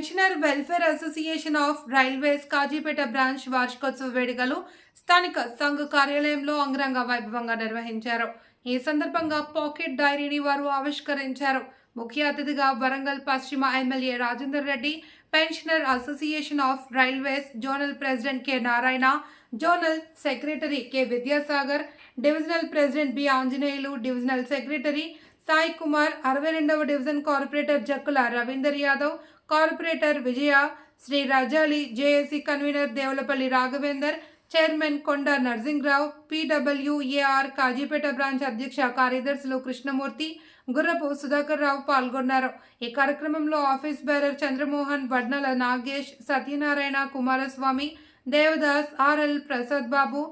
Pensioner welfare association of railways Kazipet branch వార్షికోత్సవ వేడుకలు స్థానిక సంఘ కార్యాలయంలో అంగరంగ వైభవంగా నిర్వహించారు. ఈ సందర్భంగా పాకెట్ డైరీని వారు ఆవిష్కరించారు. ముఖ్య అతిథిగా వరంగల్ పశ్చిమ MLA Rajender Reddy, pensioner association of railways zonal president K Narayana, zonal secretary K Vidyasagar, divisional president B Anjaneyulu, divisional secretary Sai Kumar, 62వ division corporator Jakkula Ravinder Yadav, corporator Vijaya, Sri Rajali, JAC convener Devulapalli Raghavender, chairman Konda Narsingrao, పీడబ్ల్యూఏఆర్ Kazipet branch అధ్యక్ష కార్యదర్శులు కృష్ణమూర్తి, గుర్రపు సుధాకర్ రావు పాల్గొన్నారు. ఈ కార్యక్రమంలో office bearer Chandramohan, Vadnala Nagesh, Satyanarayana, Kumaraswamy, Devadas, RL Prasad Babu,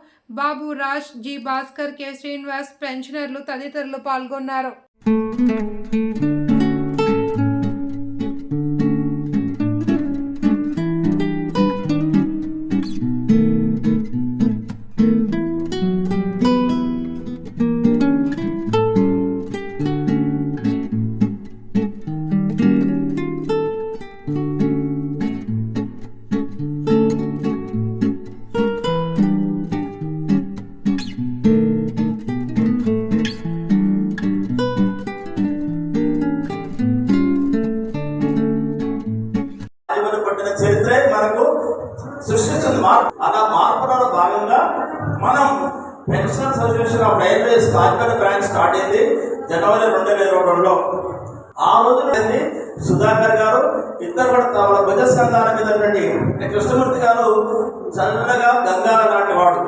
Babu Raj, G Bhaskar, K Srinivas, పెన్షనర్లు తదితరులు పాల్గొన్నారు. చరిత్ర మనకు సృష్టించింది. అలా మార్పులలో భాగంగా మనం pensioner association of railways Kazipet branch start అయింది జనవరి 2022లో. ఆ రోజున సుధాకర్ గారు ఇద్దరు కూడా వాళ్ళ భుజస్కంధాల మీద కృష్ణమూర్తి గారు చల్లగా గంగాల లాంటి వాడు.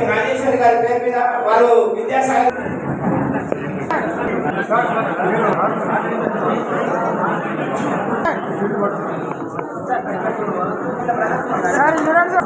రాజేశ్వరి గారి పేరు మీద వారు విద్యాసాగర్ చూడండి